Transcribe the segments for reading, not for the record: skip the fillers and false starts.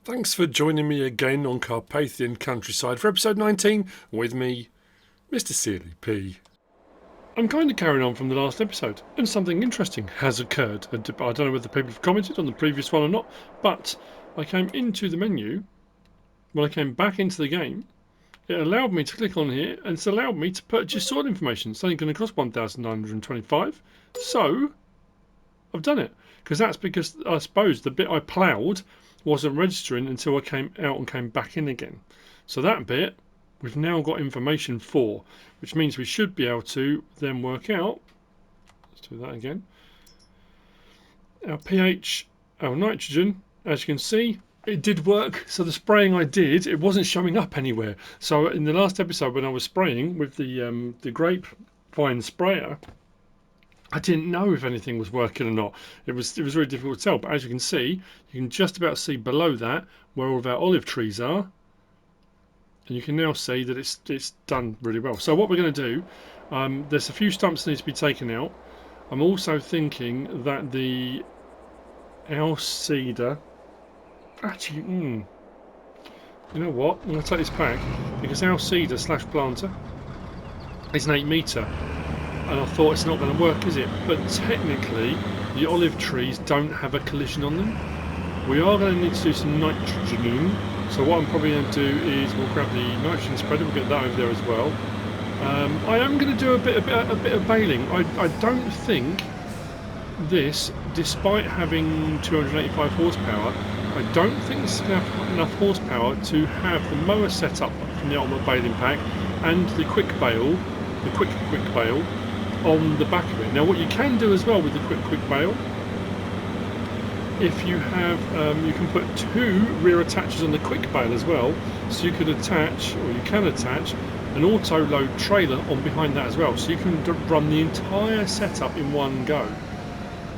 Thanks for joining me again on Carpathian countryside for episode 19 with me, MrSealyp. I'm kind of carrying on from the last episode, and something interesting has occurred. I don't know whether people have commented on the previous one or not, but I came into the menu. When I came back into the game, it allowed me to click on here, and it's allowed me to purchase soil information. It's only going to cost 1,925, so I've done it. That's because I suppose the bit I ploughed wasn't registering until I came out and came back in again. So that bit we've now got information for, which means we should be able to then work out, let's do that again, our pH, our nitrogen. As you can see, it did work. So the spraying I did, it wasn't showing up anywhere. So in the last episode when I was spraying with the grapevine sprayer, I didn't know if anything was working or not. It was really difficult to tell. But as you can see, you can just about see below that where all of our olive trees are, and you can now see that it's done really well. So what we're going to do, there's a few stumps that need to be taken out. I'm also thinking that the our cedar, actually, you know what? I'm going to take this back because our cedar / planter is an 8 metre. And I thought it's not going to work, is it? But technically, the olive trees don't have a collision on them. We are going to need to do some nitrogen. So what I'm probably going to do is we'll grab the nitrogen spreader. We'll get that over there as well. I am going to do a bit of baling. I don't think this, despite having 285 horsepower, I don't think this is going to have enough horsepower to have the mower set up from the ultimate baling pack and the quick bale, the quick bale, on the back of it. Now what you can do as well with the quick bale, if you have you can put 2 rear attachers on the quick bale as well, so you could attach, or you can attach, an auto load trailer on behind that as well, so you can run the entire setup in one go.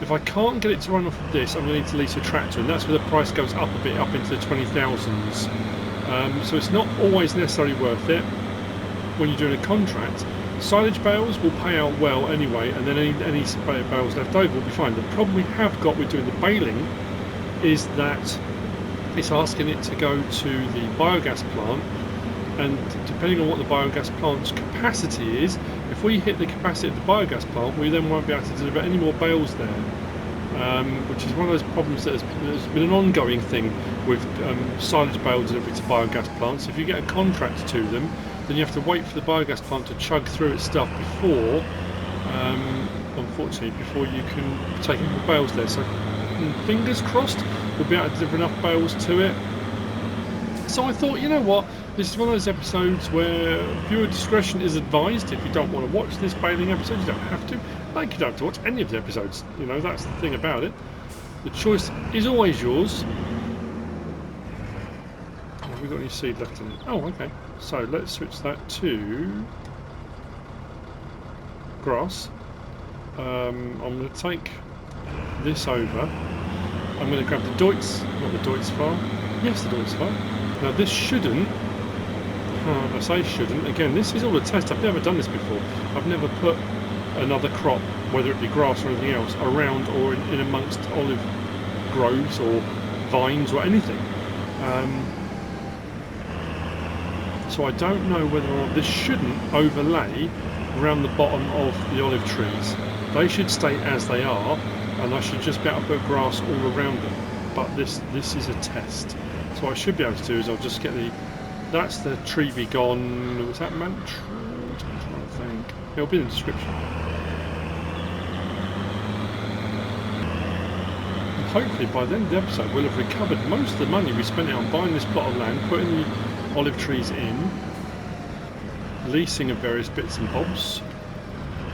If I can't get it to run off of this, I'm going to need to lease a tractor, and that's where the price goes up a bit, up into the 20,000s. So it's not always necessarily worth it when you're doing a contract. Silage bales will pay out well anyway, and then any bales left over will be fine. The problem we have got with doing the baling is that it's asking it to go to the biogas plant, and depending on what the biogas plant's capacity is, if we hit the capacity of the biogas plant, we then won't be able to deliver any more bales there, which is one of those problems that has been an ongoing thing with silage bale delivery to biogas plants. If you get a contract to them, then you have to wait for the biogas plant to chug through its stuff before, unfortunately, before you can take in more bales there. So fingers crossed we'll be able to deliver enough bales to it. So I thought, you know what, this is one of those episodes where viewer discretion is advised. If you don't want to watch this baling episode, you don't have to. Like, you don't have to watch any of the episodes. You know, that's the thing about it. The choice is always yours. Have we got any seed left in it? Oh, okay. So let's switch that to grass. I'm going to take this over. I'm going to grab the Deutz, not the Deutz farm. Yes, the Deutz farm. Now this shouldn't, I say shouldn't, again this is all a test. I've never done this before. I've never put another crop, whether it be grass or anything else, around or in amongst olive groves or vines or anything. So I don't know whether or not this shouldn't overlay around the bottom of the olive trees. They should stay as they are, and I should just be able to put grass all around them. But this is a test. So what I should be able to do is I'll just get that's the tree be gone. Was that mantra? I'm trying to think. It'll be in the description. And hopefully by the end of the episode we'll have recovered most of the money we spent on buying this plot of land, putting the olive trees in, leasing of various bits and bobs.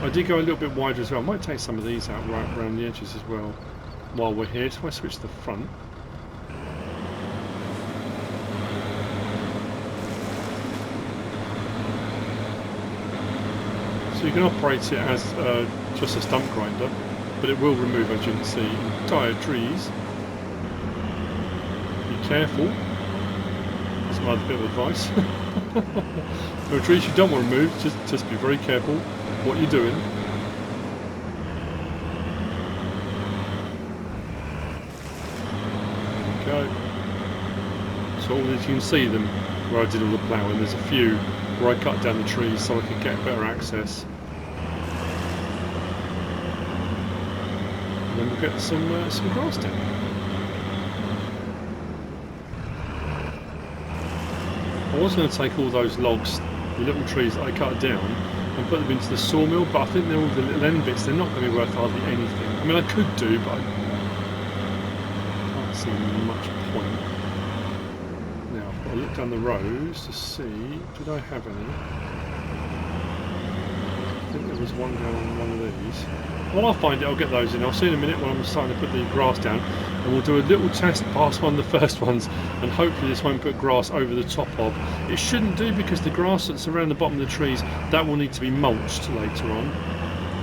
I did go a little bit wider as well. I might take some of these out right around the edges as well while we're here. So I switch to the front. So you can operate it as just a stump grinder, but it will remove, as you can see, entire trees. Be careful. That's another bit of advice. There are trees you don't want to remove, just be very careful what you're doing. There we go. tool, as you can see them where I did all the ploughing. There's a few where I cut down the trees so I could get better access. And then we'll get some grass down. I was going to take all those logs, the little trees that I cut down, and put them into the sawmill, but I think they're all the little end bits. They're not going to be worth hardly anything. I mean, I could do, but I can't see much point. Now, I've got to look down the rows to see, did I have any? I think there was one down on one of these. Well, I'll find it, I'll get those in. I'll see in a minute when I'm starting to put the grass down, and we'll do a little test past one of the first ones, and hopefully this won't put grass over the top of. It shouldn't do, because the grass that's around the bottom of the trees, that will need to be mulched later on,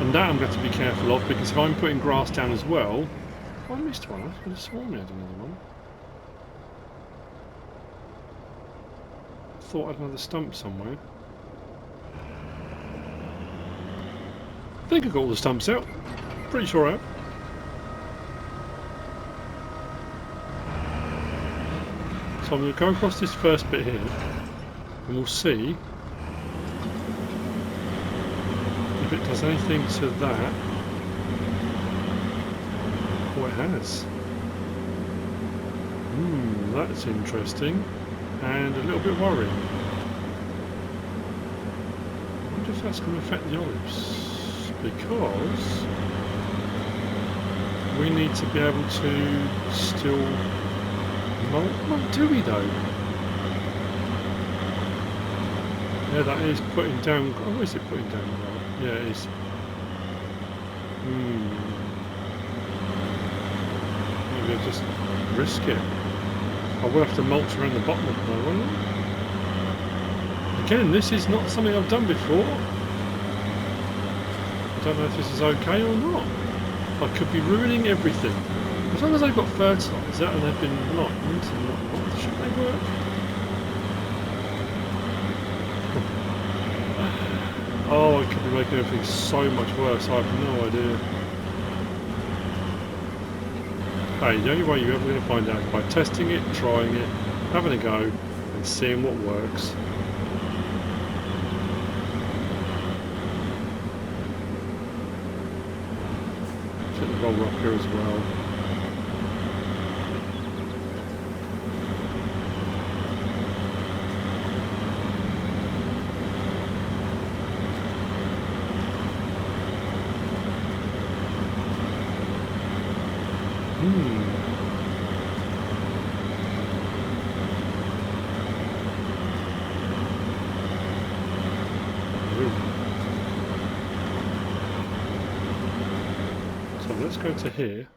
and that I'm going to have to be careful of, because if I'm putting grass down as well... Oh, I missed one. I could have sworn I had another one. I thought I had another stump somewhere. I think I got all the stumps out. Pretty sure I have. So I'm going to go across this first bit here, and we'll see if it does anything to that. Oh, it has. That's interesting, and a little bit worrying. I wonder if that's going to affect the olives. Because we need to be able to still mold. What do we though? Yeah, that is putting down. Oh, is it putting down? Yeah, it is. Maybe I'll just risk it. I will have to mulch around the bottom of it though, won't I? Again, this is not something I've done before. I don't know if this is okay or not. I could be ruining everything. As long as they've got fertiliser and they've been lined and whatnot, should they work? Oh, I could be making everything so much worse. I have no idea. Hey, the only way you're ever going to find out is by testing it, trying it, having a go, and seeing what works. Roller up here as well. Let's go to here.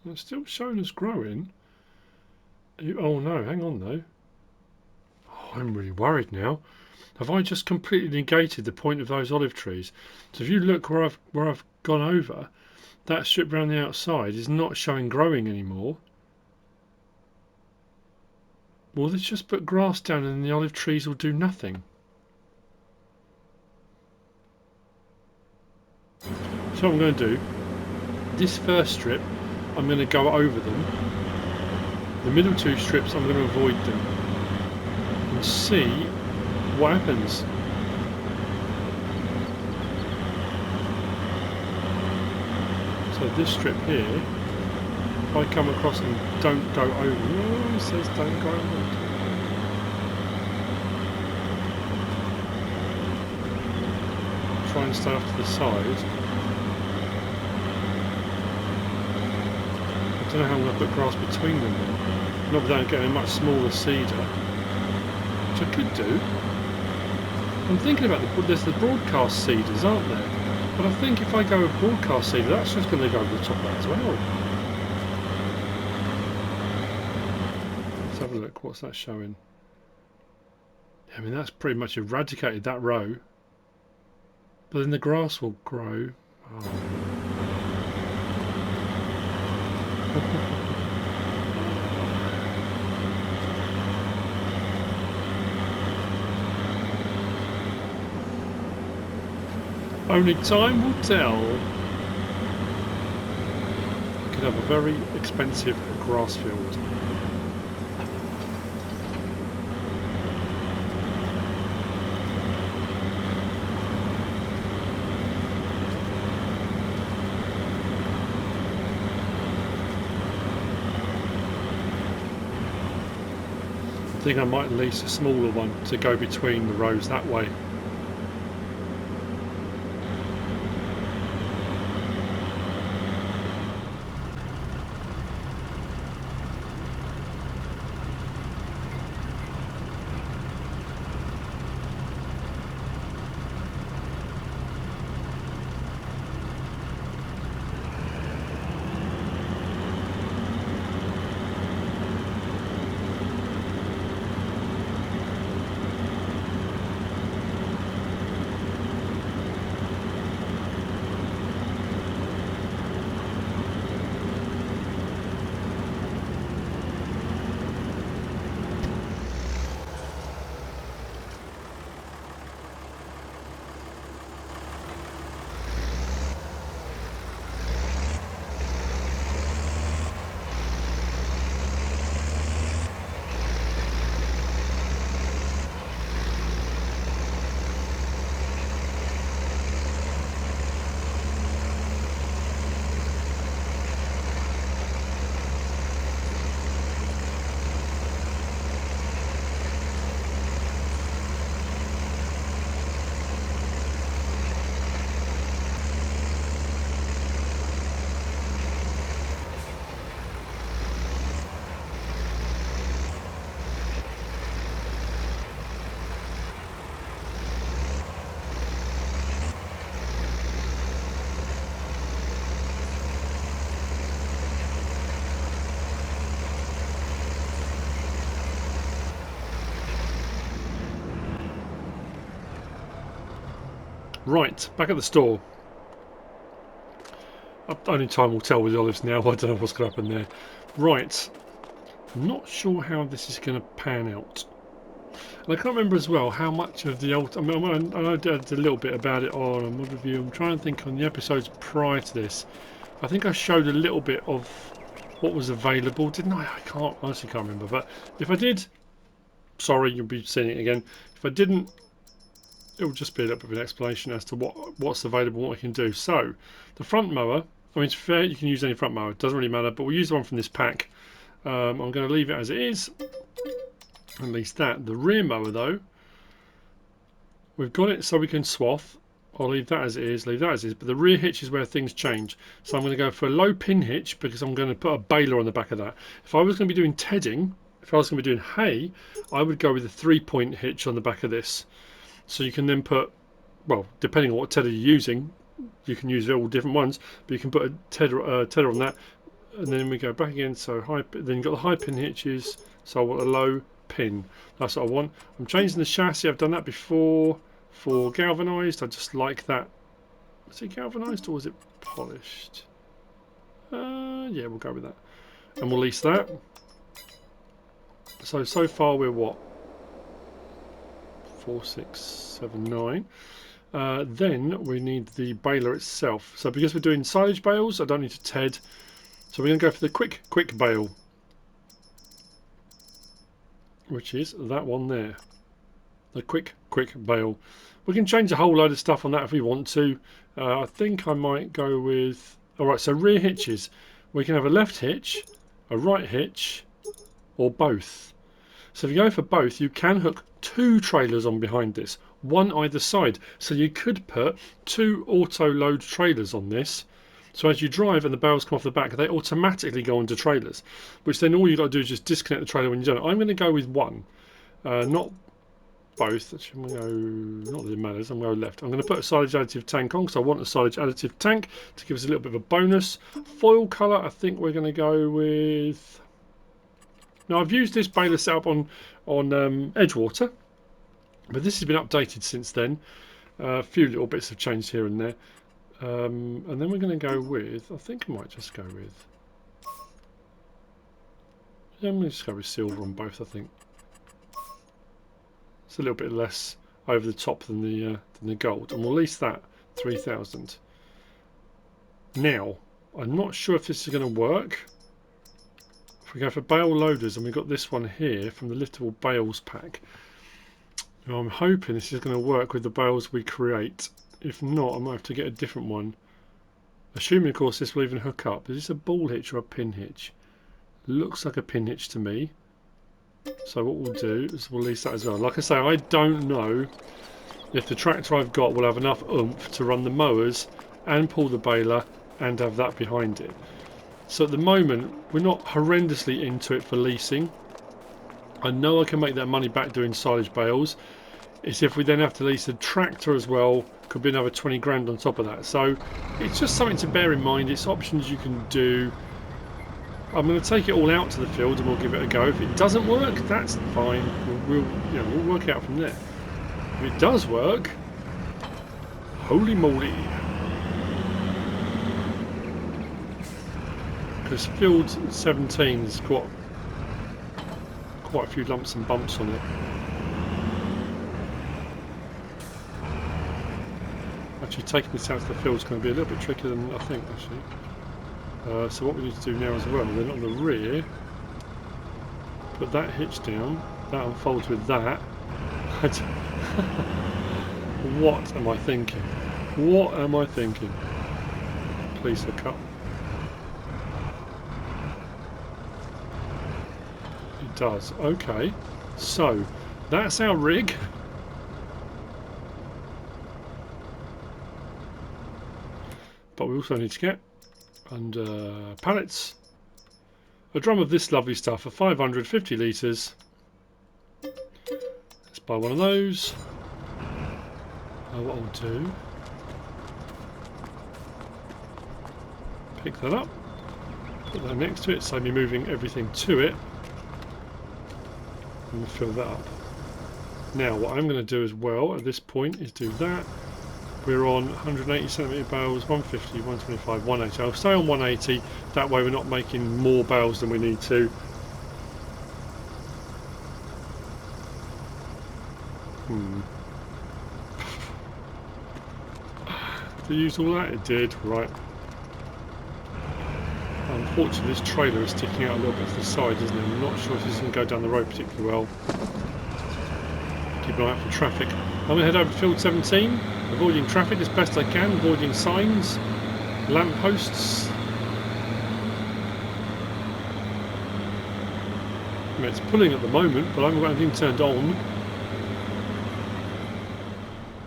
It's still showing us growing. Oh no, hang on though. Oh, I'm really worried now. Have I just completely negated the point of those olive trees? So if you look where I've gone over, that strip around the outside is not showing growing anymore. Well, let's just put grass down and the olive trees will do nothing. So what I'm going to do, this first strip, I'm going to go over them. The middle two strips, I'm going to avoid them. And see what happens. So this strip here, if I come across and don't go over, oh, it says don't go over. Try and stay off to the side. I don't know how I'm going to put grass between them now. Not without getting a much smaller cedar, which I could do. I'm thinking about there's the broadcast cedars, aren't there? But I think if I go with broadcast cedar, that's just going to go over the top of that as well. Let's have a look. What's that showing? I mean, that's pretty much eradicated that row. But then the grass will grow. Oh. Only time will tell. Could have a very expensive grass field. I think I might lease a smaller one to go between the rows that way. Right, back at the store. Only time will tell with the olives now. I don't know what's going to happen there. Right, I'm not sure how this is going to pan out. And I can't remember as well how much of the old... I mean, I did a little bit about it on a mod review. I'm trying to think on the episodes prior to this. I think I showed a little bit of what was available, didn't I? I honestly can't remember. But if I did, sorry, you'll be seeing it again. If I didn't, it will just be a little bit of an explanation as to what's available, what I can do. So, the front mower, I mean, it's fair, you can use any front mower, it doesn't really matter, but we'll use the one from this pack. I'm going to leave it as it is, at least that. The rear mower, though, we've got it so we can swath. I'll leave that as it is, leave that as it is, but the rear hitch is where things change. So I'm going to go for a low pin hitch because I'm going to put a baler on the back of that. If I was going to be doing tedding, if I was going to be doing hay, I would go with a 3-point hitch on the back of this. So you can then put, well, depending on what tedder you're using, you can use all different ones, but you can put a tedder on that, and then we go back again. So high, then you've got the high pin hitches. So I want a low pin. That's what I want. I'm changing the chassis. I've done that before for galvanised. I just like that. Was it galvanised or was it polished? Yeah, we'll go with that, and we'll lease that. So far we're what? 4, 6, 7, 9. Then we need the baler itself. So because we're doing silage bales, I don't need to ted. So we're going to go for the quick bale, which is that one there. The quick bale. We can change a whole load of stuff on that if we want to. I think I might go with... Alright, so rear hitches. We can have a left hitch, a right hitch, or both. So if you go for both, you can hook 2 trailers on behind this, one either side. So you could put 2 auto load trailers on this. So as you drive and the bales come off the back, they automatically go onto trailers, which then all you've got to do is just disconnect the trailer when you're done. I'm going to go with one, not both. Actually, I'm going to go, not that it matters, I'm going to go left. I'm going to put a silage additive tank on because I want a silage additive tank to give us a little bit of a bonus. Foil colour, I think we're going to go with... Now I've used this baler setup on Edgewater, but this has been updated since then. A few little bits have changed here and there. And then we're going to go with, I think I might just go with I'm going to just go with silver on both, I think. It's a little bit less over the top than the gold, and we'll lease that 3,000. Now, I'm not sure if this is going to work. If we go for bale loaders, and we've got this one here from the liftable bales pack. Now, I'm hoping this is going to work with the bales we create. If not, I might have to get a different one. Assuming, of course, this will even hook up. Is this a ball hitch or a pin hitch? Looks like a pin hitch to me. So what we'll do is we'll lease that as well. Like I say, I don't know if the tractor I've got will have enough oomph to run the mowers and pull the baler and have that behind it. So at the moment, we're not horrendously into it for leasing. I know I can make that money back doing silage bales. It's if we then have to lease a tractor as well, could be another 20 grand on top of that. So it's just something to bear in mind. It's options you can do. I'm going to take it all out to the field and we'll give it a go. If it doesn't work, that's fine. We'll work out from there. If it does work, holy moly! Because field 17 has got quite a few lumps and bumps on it. Actually, taking this out to the field is going to be a little bit trickier than I think, actually. So what we need to do now as well, then on the rear, put that hitch down, that unfolds with that. What am I thinking? What am I thinking? Please hook up. It does. Okay. So, that's our rig. But we also need to get under pallets a drum of this lovely stuff for 550 litres. Let's buy one of those. What I'll do, pick that up, put that next to it, save me moving everything to it, and we'll fill that up. Now what I'm going to do as well at this point is do that. We're on 180 centimetre bales, 150, 125, 180. I'll stay on 180, that way we're not making more bales than we need to. Did it use all that? It did, right. Unfortunately this trailer is sticking out a little bit to the side, isn't it? I'm not sure if this is going to go down the road particularly well. Keep an eye out for traffic. I'm going to head over to field 17. Avoiding traffic as best I can, avoiding signs, lampposts. I mean, it's pulling at the moment, but I haven't got anything turned on.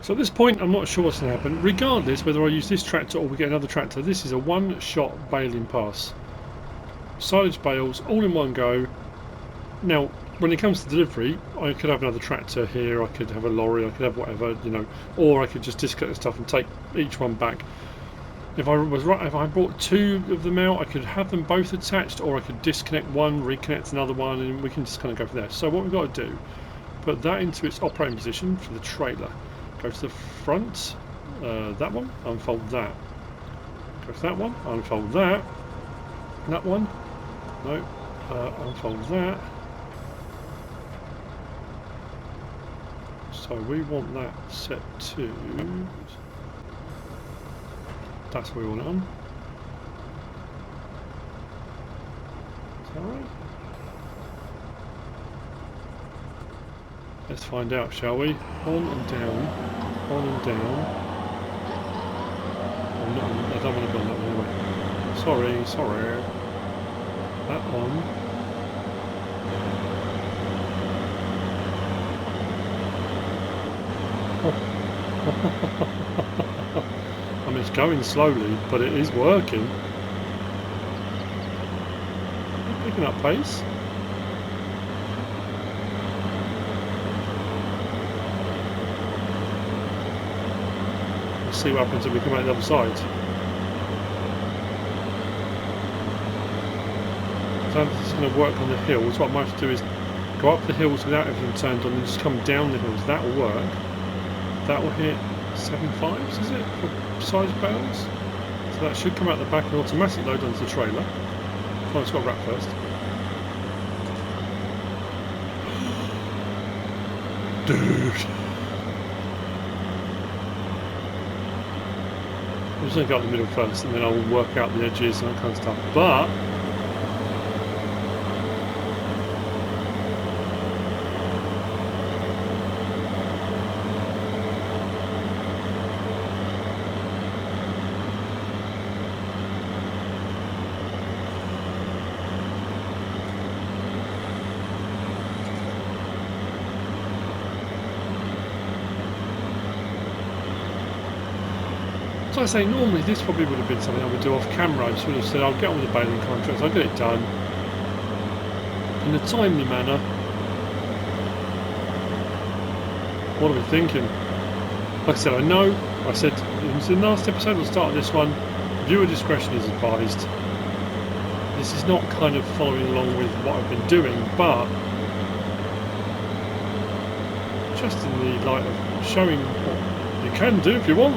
So at this point, I'm not sure what's going to happen. Regardless, whether I use this tractor or we get another tractor, this is a one-shot baling pass. Silage bales, all in one go. Now, when it comes to delivery, I could have another tractor here, I could have a lorry, I could have whatever, you know, or I could just disconnect the stuff and take each one back. If I brought two of them out, I could have them both attached, or I could disconnect one, reconnect another one, and we can just kind of go from there. So what we've got to do, put that into its operating position for the trailer. Go to the front, that one, unfold that. Go to that one, unfold that. That one, no, unfold that. So we want that set to, that's where we want it on. Is that right? Let's find out, shall we? On and down, on and down. Oh, no, I don't want to go on that one anyway. Sorry. That on. I mean, it's going slowly, but it is working. Picking up pace. Let's see what happens if we come out the other side. So this is going to work on the hills. What I might have to do is go up the hills without everything turned on and just come down the hills. That will work. That will hit 7.5s, is it, for size bales? So that should come out the back and automatically load onto the trailer. Oh, it's got to wrap first. Dude. I'm just going to go up the middle first and then I'll work out the edges and that kind of stuff. But so I say, normally this probably would have been something I would do off camera. I just would have said, I'll get on with the baling contracts, I'll get it done in a timely manner. What are we thinking? Like I said, I said in the last episode, we'll start this one, viewer discretion is advised. This is not kind of following along with what I've been doing, but just in the light of showing what you can do if you want.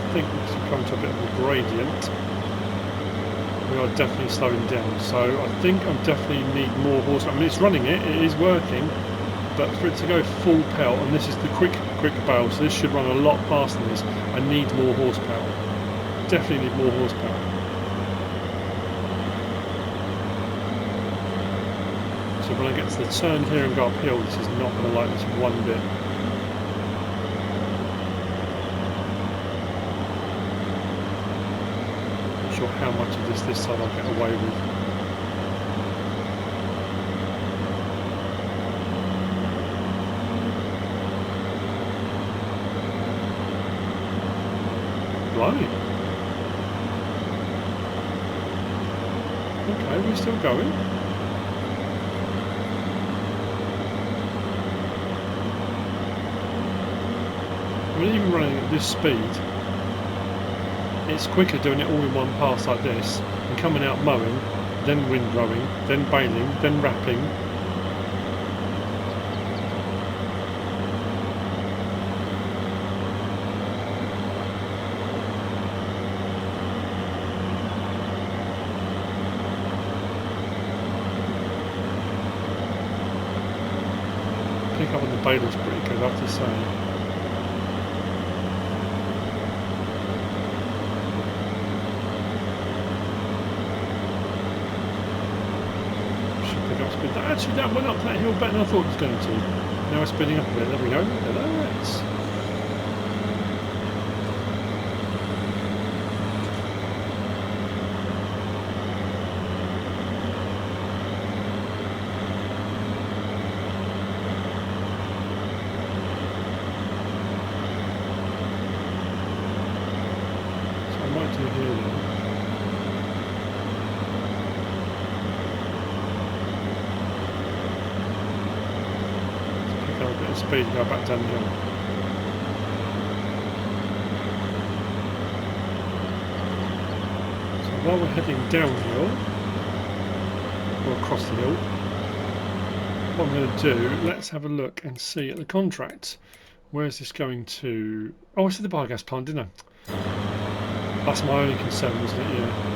I think we've come to a bit of a gradient. We are definitely slowing down, so I think I definitely need more horsepower. I mean, it's running it is working, but for it to go full pelt, and this is the quick bale, so this should run a lot faster than this. I need more horsepower. Definitely need more horsepower. So when I get to the turn here and go uphill, this is not going to like this one bit. Sure how much of this side I'll get away with. Blimey. Okay, we're still going. I mean, even running at this speed, it's quicker doing it all in one pass like this, and coming out mowing, then windrowing, then baling, then wrapping. Pick up on the baler's pretty good, I have to say. Actually, that went up that hill better than I thought it was going to. Now we're speeding up a bit. There we go. Hello, Rex. So I might do here then. Speed and go back down the hill. So while we're heading downhill, or across the hill, what I'm going to do, let's have a look and see at the contract. Where's this going to? Oh, I said the biogas plant, didn't I? That's my only concern, isn't it? Yeah.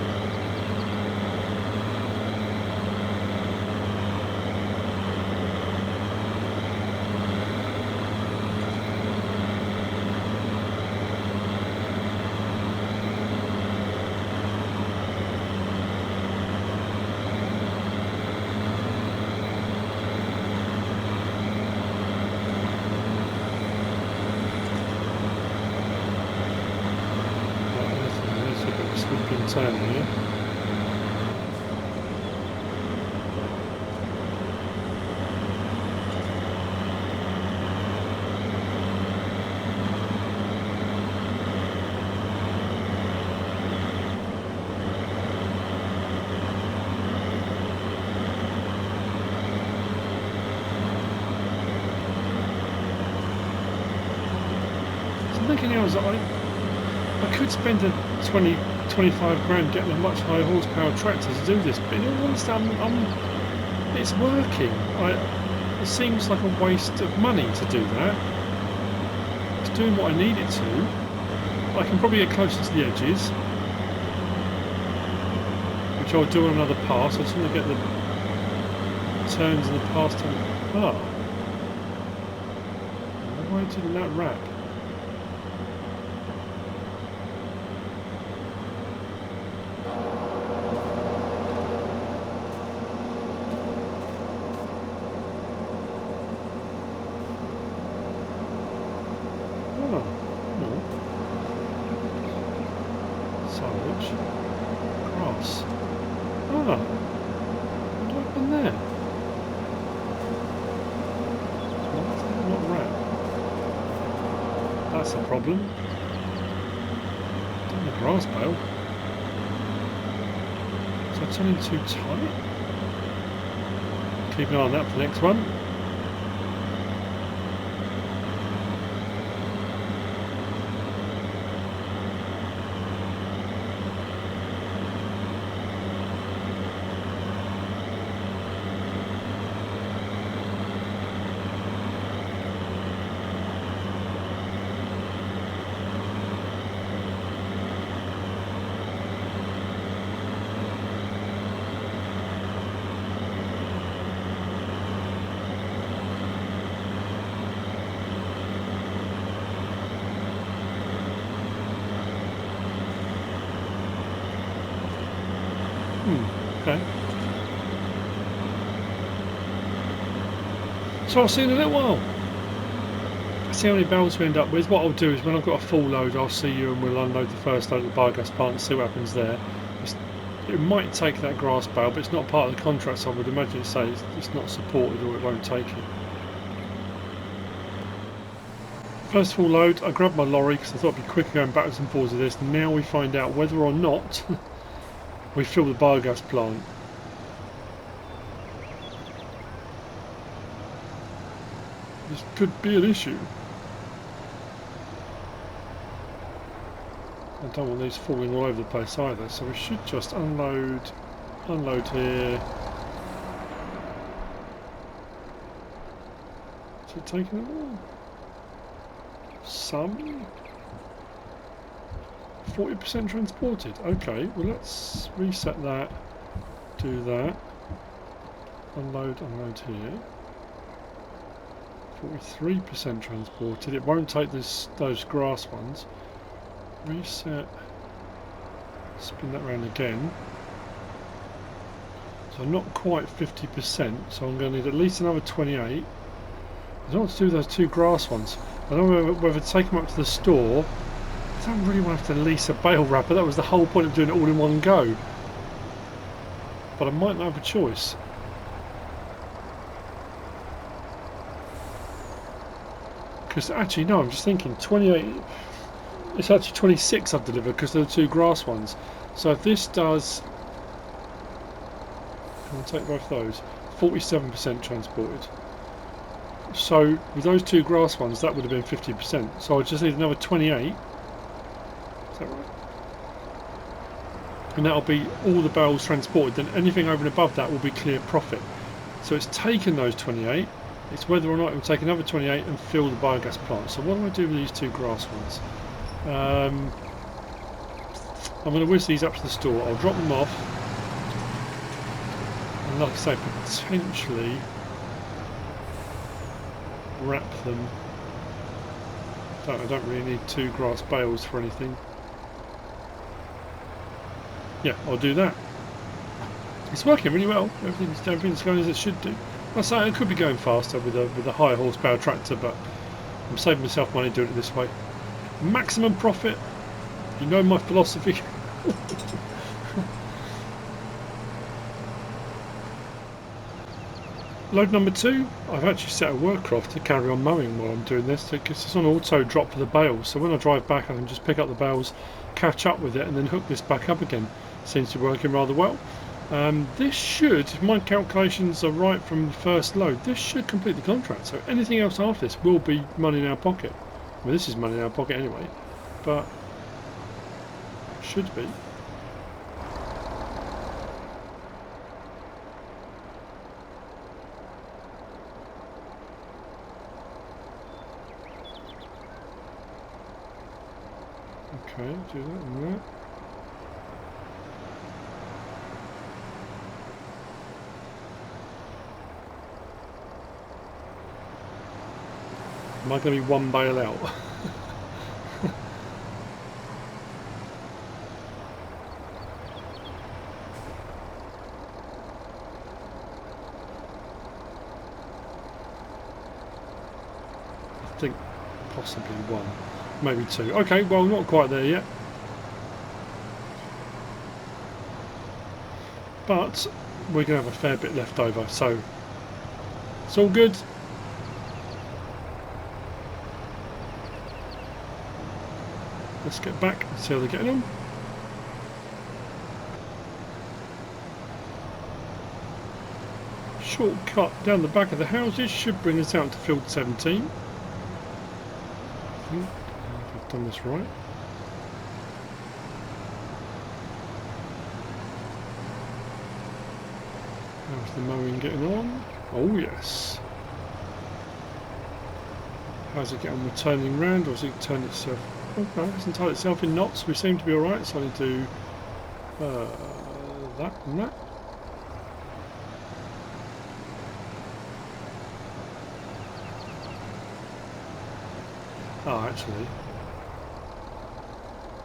Turn here. So I'm thinking now is that I could spend a 25 grand getting a much higher horsepower tractor to do this, but in all honesty, it's working. It seems like a waste of money to do that. It's doing what I need it to. I can probably get closer to the edges, which I'll do on another pass. I just want to get the turns in the pass turn. Ah. Why didn't that wrap? That's a problem. Down the grass bale. Is that turning too tight? Keep an eye on that for the next one. Okay. So I'll see you in a little while. See how many bales we end up with. What I'll do is when I've got a full load, I'll see you and we'll unload the first load at the biogas plant and see what happens there. It might take that grass bale, but it's not part of the contract, so I would imagine it's not supported or it won't take it. First full load, I grabbed my lorry because I thought it'd be quicker going backwards and forwards with this. Now we find out whether or not we fill the biogas plant. This could be an issue. I don't want these falling all over the place either, so we should just unload here. Is it taking it all? Some? 40% transported. Okay, well let's reset that. Do that. Unload here. 43% transported. It won't take those grass ones. Reset. Spin that round again. So not quite 50%, so I'm going to need at least another 28. I don't want to do those two grass ones. I don't know whether to take them up to the store. I don't really want to have to lease a bale wrapper. That was the whole point of doing it all in one go. But I might not have a choice. Because actually, no, I'm just thinking 28. It's actually 26 I've delivered because they're the two grass ones. So if this does, I'll take both those. 47% transported. So with those two grass ones, that would have been 50%. So I just need another 28. Is that right? And that'll be all the bales transported. Then anything over and above that will be clear profit. So it's taken those 28. It's whether or not it will take another 28 and fill the biogas plant. So what do I do with these two grass ones? I'm going to whiz these up to the store. I'll drop them off. And like I say, potentially wrap them. I don't really need two grass bales for anything. Yeah, I'll do that. It's working really well. Everything's going as it should do. I say it could be going faster with a higher horsepower tractor, but I'm saving myself money doing it this way. Maximum profit. You know my philosophy. Load number 2. I've actually set a workcraft to carry on mowing while I'm doing this because it's on auto drop for the bales. So when I drive back, I can just pick up the bales, catch up with it, and then hook this back up again. Seems to be working rather well. This should, if my calculations are right from the first load, this should complete the contract. So anything else after this will be money in our pocket. I mean, this is money in our pocket anyway, but should be. Okay, do that and that. Am I going to be one bale out? I think possibly one, maybe two. Okay, well, not quite there yet. But we're going to have a fair bit left over, so it's all good. Let's get back and see how they're getting on. Shortcut down the back of the houses should bring us out to field 17. I think I've done this right. How's the mowing getting on? Oh yes. How's it getting on with turning round, or has it turned itself? Oh no, it hasn't tied itself in knots. We seem to be alright, so I need to do that and that. Oh, actually.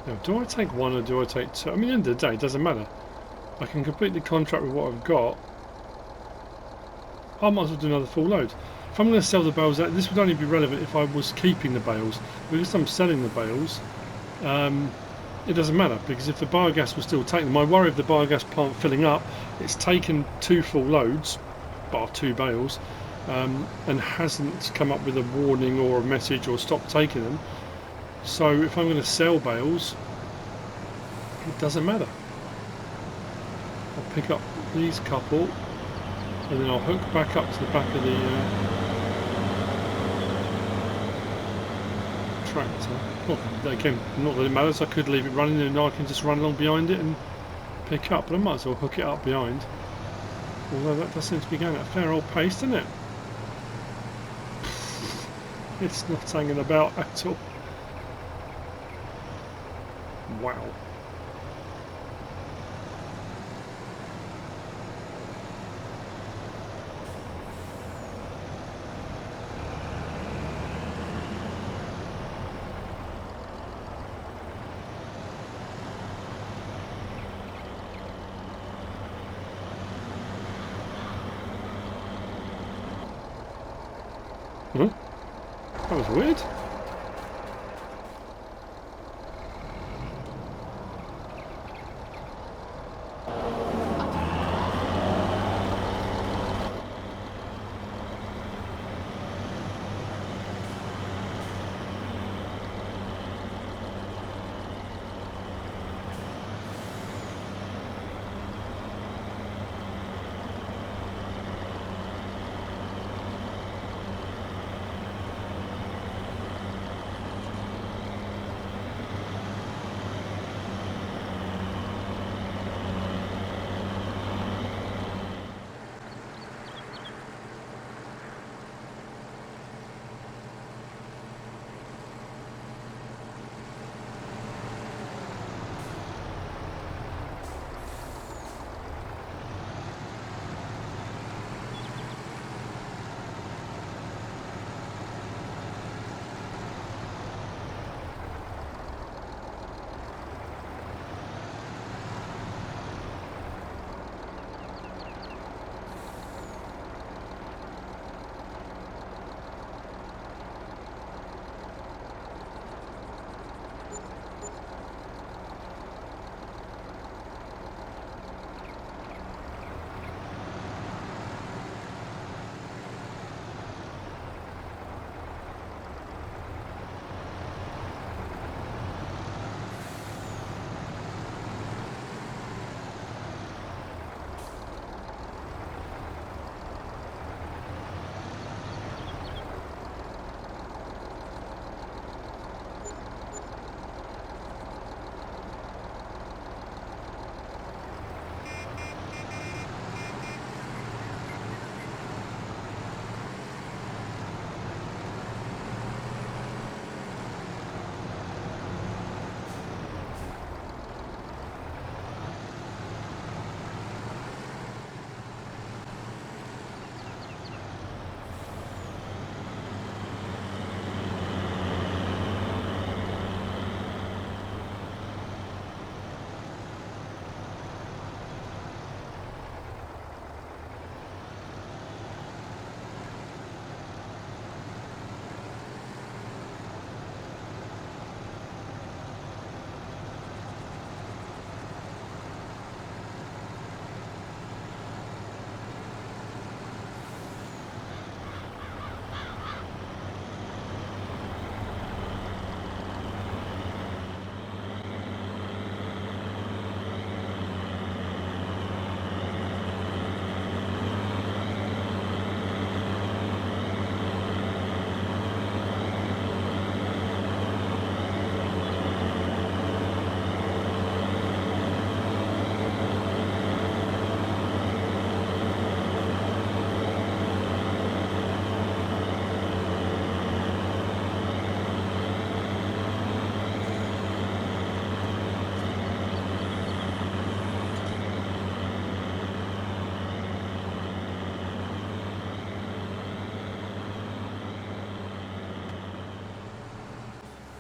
Now, do I take one or do I take two? I mean, at the end of the day, it doesn't matter. I can complete the contract with what I've got. I might as well do another full load. If I'm going to sell the bales out, this would only be relevant if I was keeping the bales. Because I'm selling the bales, it doesn't matter. Because if the biogas was still taken, my worry of the biogas plant filling up, it's taken 2 full loads, bar 2 bales, and hasn't come up with a warning or a message or stopped taking them. So if I'm going to sell bales, it doesn't matter. I'll pick up these couple and then I'll hook back up to the back of the tractor. Well, again, not that it matters, I could leave it running and I can just run along behind it and pick up, but I might as well hook it up behind. Although that does seem to be going at a fair old pace, doesn't it? It's not hanging about at all. Wow. Huh? That was weird.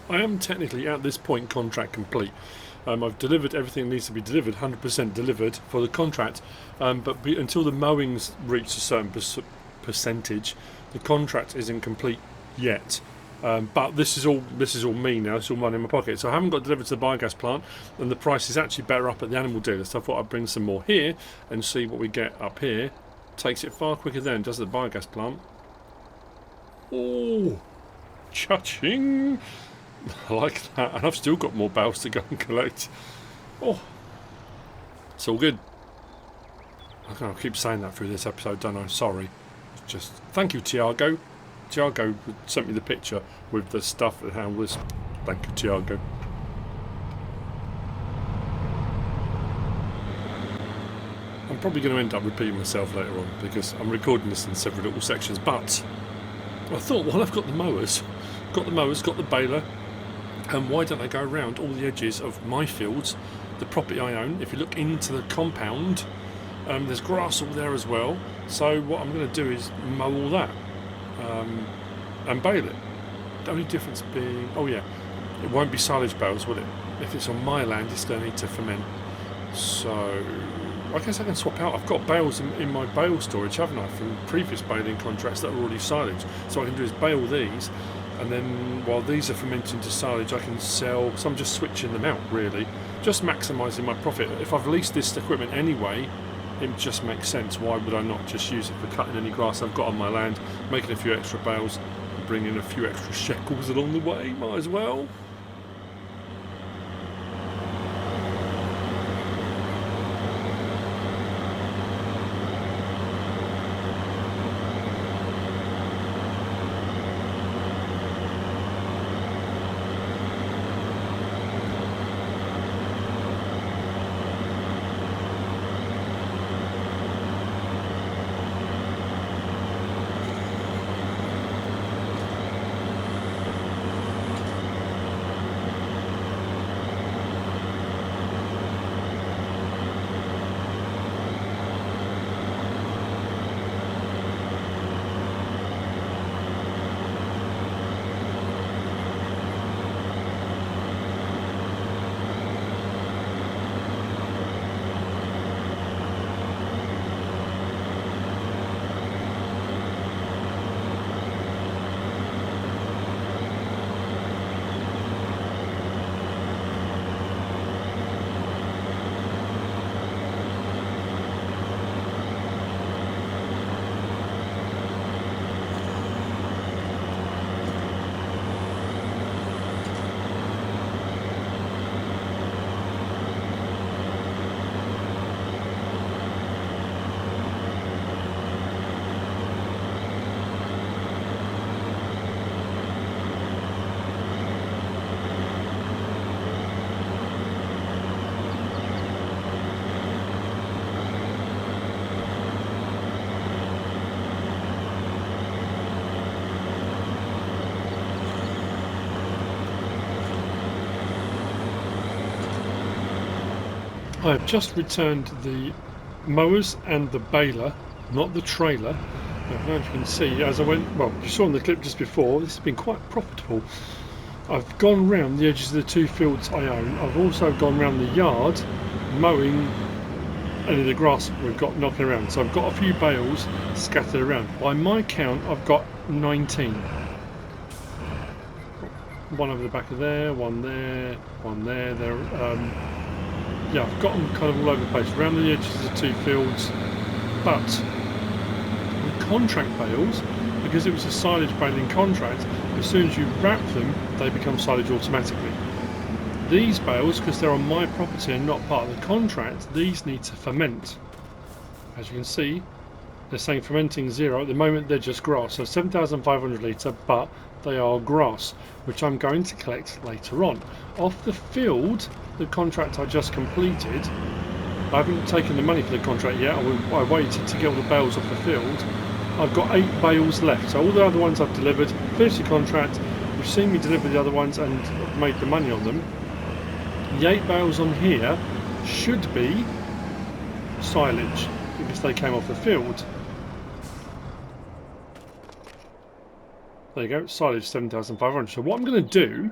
I am technically at this point contract complete. I've delivered everything that needs to be delivered, 100% delivered for the contract, but until the mowings reach a certain percentage, the contract isn't complete yet. But this is all me now. It's all money in my pocket. So I haven't got delivered to the biogas plant, and the price is actually better up at the animal dealer. So I thought I'd bring some more here and see what we get up here. Takes it far quicker than it does at the biogas plant. Oh, cha-ching! I like that, and I've still got more bales to go and collect. Oh, it's all good. I'll keep saying that through this episode, don't I? Sorry. Just thank you, Tiago. Tiago sent me the picture with the stuff and how was. Thank you, Tiago. I'm probably going to end up repeating myself later on because I'm recording this in several little sections. But I thought, well, I've got the mowers, got the baler. And why don't I go around all the edges of my fields, the property I own? If you look into the compound, there's grass all there as well. So what I'm going to do is mow all that and bale it. The only difference being, oh yeah, it won't be silage bales, will it? If it's on my land, it's going to need to ferment. So I guess I can swap out. I've got bales in my bale storage, haven't I, from previous baling contracts that are already silage. So what I can do is bale these. And then while these are fermenting to silage, I can sell. So I'm just switching them out, really, just maximising my profit. If I've leased this equipment anyway, it just makes sense. Why would I not just use it for cutting any grass I've got on my land, making a few extra bales, and bringing a few extra shekels along the way? Might as well. I have just returned the mowers and the baler, not the trailer. Now, as you can see, as I went, well, you saw in the clip just before, this has been quite profitable. I've gone round the edges of the two fields I own. I've also gone round the yard, mowing any of the grass we've got knocking around. So I've got a few bales scattered around. By my count, I've got 19. One over the back of there, one there, one there. Yeah, I've got them kind of all over the place, around the edges of the two fields. But the contract bales, because it was a silage baling contract, as soon as you wrap them, they become silage automatically. These bales, because they're on my property and not part of the contract, these need to ferment. As you can see, they're saying fermenting 0. At the moment, they're just grass. So 7,500 litre, but they are grass, which I'm going to collect later on. Off the field, the contract I just completed, I haven't taken the money for the contract yet. I waited to get all the bales off the field. I've got 8 bales left. So all the other ones I've delivered, finished the contract. You've seen me deliver the other ones and made the money on them. The 8 bales on here should be silage because they came off the field. There you go, silage 7,500. So what I'm going to do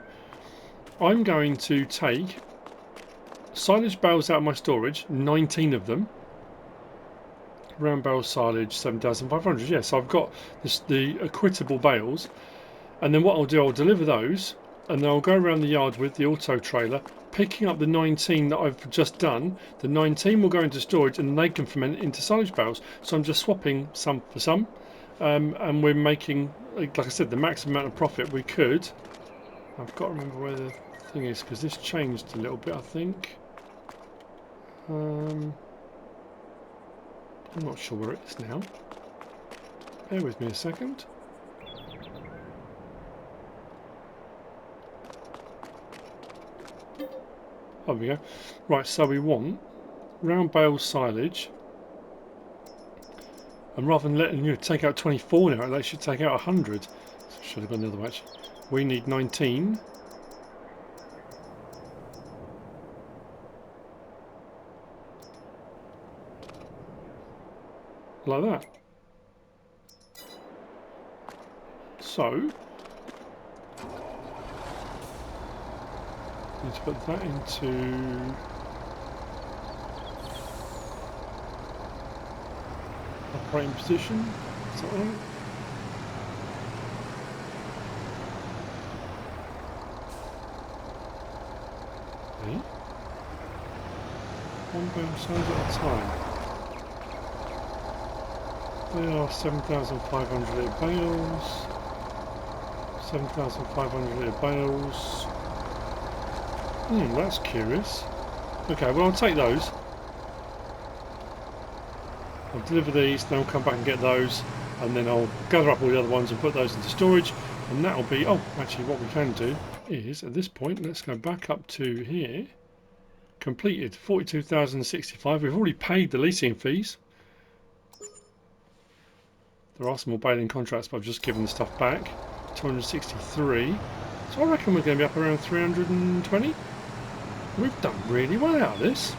I'm going to take silage bales out of my storage, 19 of them. Round barrel silage, 7,500. Yes, I've got the equitable bales. And then what I'll do, I'll deliver those, and then I'll go around the yard with the auto trailer, picking up the 19 that I've just done. The 19 will go into storage, and they can ferment into silage bales. So I'm just swapping some for some, and we're making, like I said, the maximum amount of profit we could. I've got to remember where the thing is, because this changed a little bit, I think. I'm not sure where it is now. Bear with me a second. There we go. Right, so we want round bale silage, and rather than letting you take out 24 now, they should take out 100. So should have gone the other way. We need 19. Like that. So need to put that into operating position. Is that right? Okay. One bale size at a time. They are 7,500 litre bales. 7,500 litre bales. That's curious. Okay, well I'll take those. I'll deliver these, then I'll come back and get those, and then I'll gather up all the other ones and put those into storage, and that'll be... Oh, actually what we can do is, at this point, let's go back up to here. Completed, 42,065. We've already paid the leasing fees. There are some more baling contracts, but I've just given the stuff back. 263. So I reckon we're going to be up around 320. We've done really well out of this.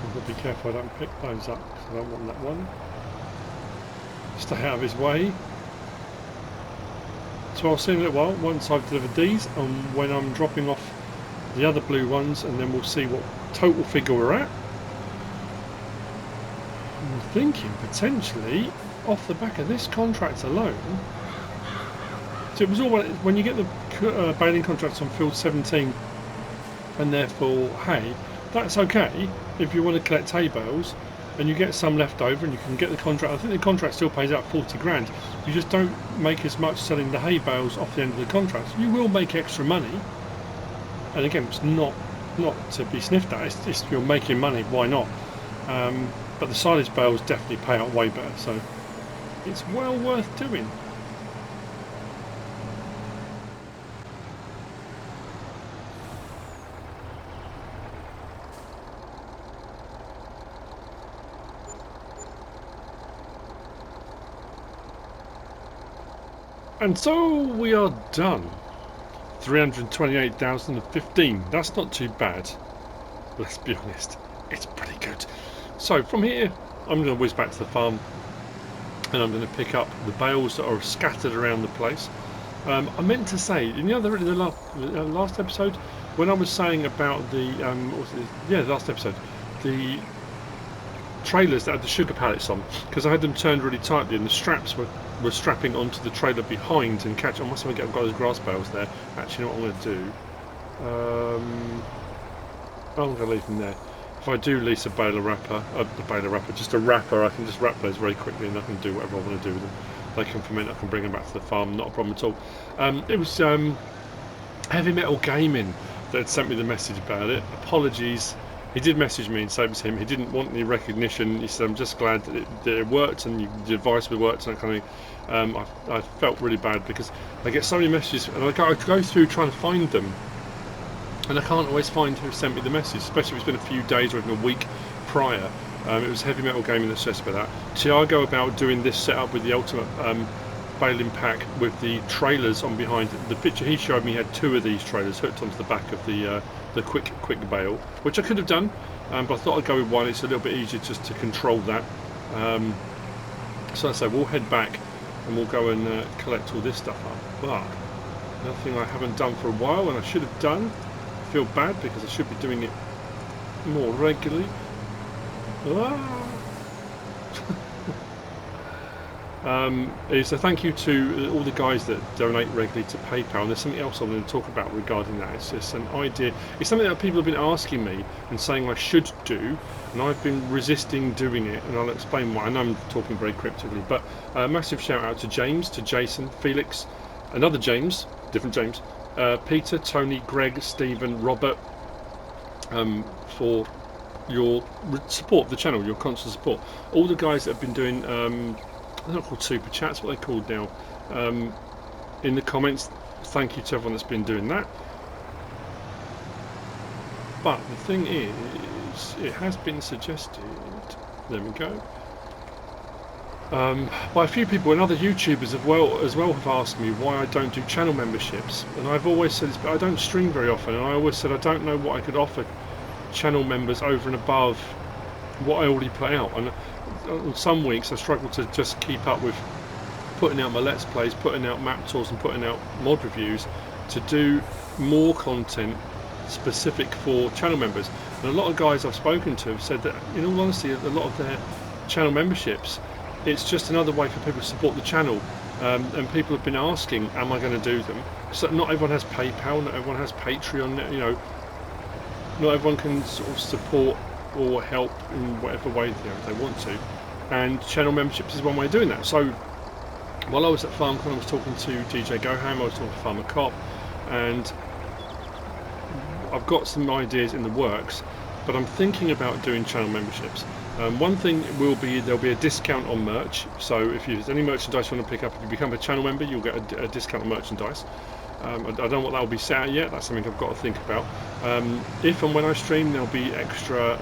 I've got to be careful I don't pick those up, because I don't want that one. Stay out of his way. So I'll see in a little while once I've delivered these, and when I'm dropping off the other blue ones, and then we'll see what total figure we're at. I'm thinking potentially off the back of this contract alone. So it was all when you get the baling contracts on field 17 and therefore hay, that's okay if you want to collect hay bales and you get some left over and you can get the contract. I think the contract still pays out 40 grand. You just don't make as much selling the hay bales off the end of the contract. You will make extra money. And again, it's not to be sniffed at. It's you're making money, why not? But the silage bales definitely pay out way better, so it's well worth doing. And so we are done. 328,015. That's not too bad. Let's be honest, it's pretty good. So from here, I'm going to whiz back to the farm, and I'm going to pick up the bales that are scattered around the place. I meant to say in the last episode, when I was saying about the last episode, the trailers that had the sugar pallets on, because I had them turned really tightly and the straps were strapping onto the trailer behind and catch. I must have got those grass bales there. Actually, what I'm going to do, I'm going to leave them there. If I do lease a baler wrapper, just a wrapper, I can just wrap those very quickly and I can do whatever I want to do with them. They can ferment, I can bring them back to the farm, not a problem at all. It was Heavy Metal Gaming that had sent me the message about it. Apologies. He did message me and say it was him. He didn't want any recognition. He said, I'm just glad that it worked and the advice worked and that kind of thing. I felt really bad because I get so many messages and I go through trying to find them and I can't always find who sent me the message, especially if it's been a few days or even a week prior. It was Heavy Metal Gaming that stressed about that. See, I go about doing this setup with the ultimate baling pack with the trailers on behind. The picture he showed me had 2 of these trailers hooked onto the back of the quick bale, which I could have done, but I thought I'd go with 1. It's a little bit easier just to control that. So I say we'll head back and we'll go and collect all this stuff up. But another thing I haven't done for a while, and I should have done, I feel bad because I should be doing it more regularly. Is a thank you to all the guys that donate regularly to PayPal. And there's something else I'm going to talk about regarding that. It's just an idea. It's something that people have been asking me and saying I should do, and I've been resisting doing it, and I'll explain why. I know I'm talking very cryptically, but massive shout out to James, to Jason, Felix, another James, different James, Peter, Tony, Greg, Stephen, Robert, for your support of the channel, your constant support. All the guys that have been doing, they're not called super chats, what they're called now, in the comments, thank you to everyone that's been doing that. But the thing is, it has been suggested, there we go, by a few people and other YouTubers as well have asked me why I don't do channel memberships, and I've always said I don't stream very often, and I always said I don't know what I could offer channel members over and above what I already put out. And on some weeks I struggle to just keep up with putting out my Let's Plays, putting out map tours and putting out mod reviews, to do more content specific for channel members. And a lot of guys I've spoken to have said that, in all honesty, a lot of their channel memberships, it's just another way for people to support the channel, and people have been asking, am I going to do them? So not everyone has PayPal, not everyone has Patreon, you know, not everyone can sort of support or help in whatever way they want to, and channel memberships is one way of doing that. So while I was at FarmCon, I was talking to DJ Goham, I was talking to Farmer Cop, and I've got some ideas in the works, but I'm thinking about doing channel memberships. One thing will be there'll be a discount on merch, so if there's any merchandise you want to pick up, if you become a channel member, you'll get a discount on merchandise. I don't know what that will be set at yet, that's something I've got to think about. If and when I stream, there'll be extra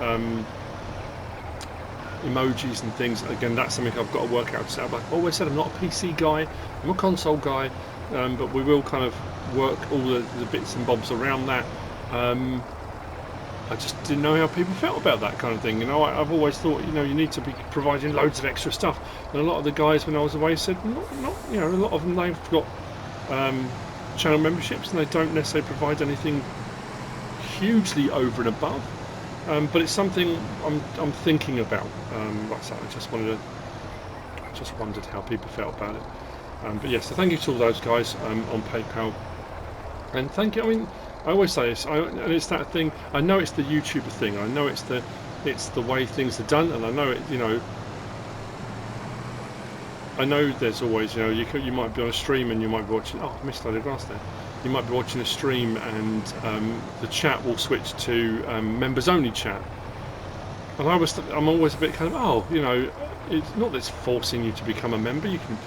emojis and things. Again, that's something I've got to work out to set up. Like I always said, I'm not a PC guy, I'm a console guy, but we will kind of work all the bits and bobs around that. I just didn't know how people felt about that kind of thing. You know, I've always thought, you know, you need to be providing loads of extra stuff. And a lot of the guys when I was away said, not you know, a lot of them, they've got channel memberships and they don't necessarily provide anything hugely over and above. But it's something I'm thinking about. Like I said, I just wondered how people felt about it. But yes, so thank you to all those guys on PayPal, and thank you. I mean, I always say this, and it's that thing. I know it's the YouTuber thing. I know it's the way things are done, and I know it. You know, I know there's always, you know, you might be on a stream and you might be watching. Oh, I missed a load of grass there. You might be watching a stream and the chat will switch to members only chat, and I'm always a bit kind of, oh, you know, it's not that it's forcing you to become a member. You can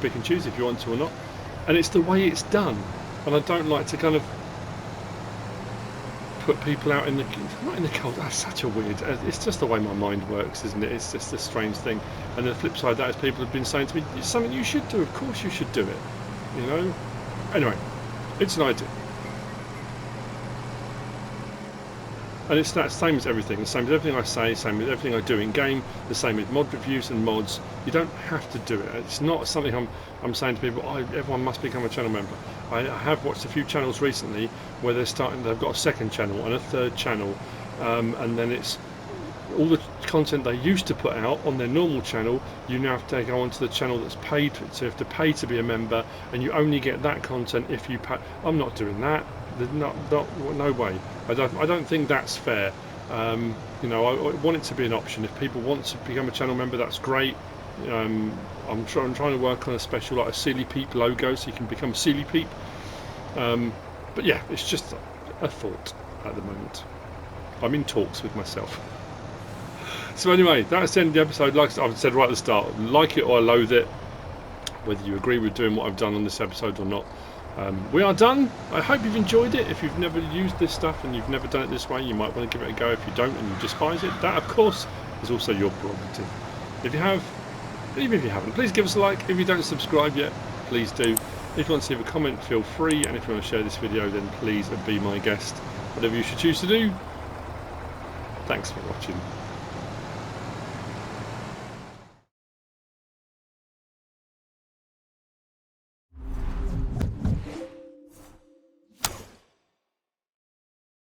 pick and choose if you want to or not, and it's the way it's done. And I don't like to kind of put people out not in the cold. That's such a weird. It's just the way my mind works, isn't it? It's just a strange thing. And the flip side of that is people have been saying to me, it's something you should do. Of course you should do it. You know. Anyway, it's an idea. And it's that same as everything. The same with everything I say. Same with everything I do in game. The same with mod reviews and mods. You don't have to do it. It's not something I'm saying to people. Everyone must become a channel member. I have watched a few channels recently where they've got a second channel and a third channel, and then it's all the content they used to put out on their normal channel. You now have to go onto the channel that's paid, so you have to pay to be a member, and you only get that content if you pay. I'm not doing that. There's no way. I don't think that's fair. You know, I want it to be an option. If people want to become a channel member, that's great. I'm trying to work on a special, like a SealyP logo, so you can become SealyP. But yeah, it's just a thought at the moment. I'm in talks with myself. So anyway, that's the end of the episode. Like I've said right at the start, like it or loathe it, whether you agree with doing what I've done on this episode or not. We are done. I hope you've enjoyed it. If you've never used this stuff and you've never done it this way, you might want to give it a go. If you don't and you despise it, that of course is also your prerogative. If you have, even if you haven't, please give us a like. If you don't subscribe yet, please do. If you want to leave a comment, feel free, and if you want to share this video, then please be my guest. Whatever you should choose to do. Thanks for watching.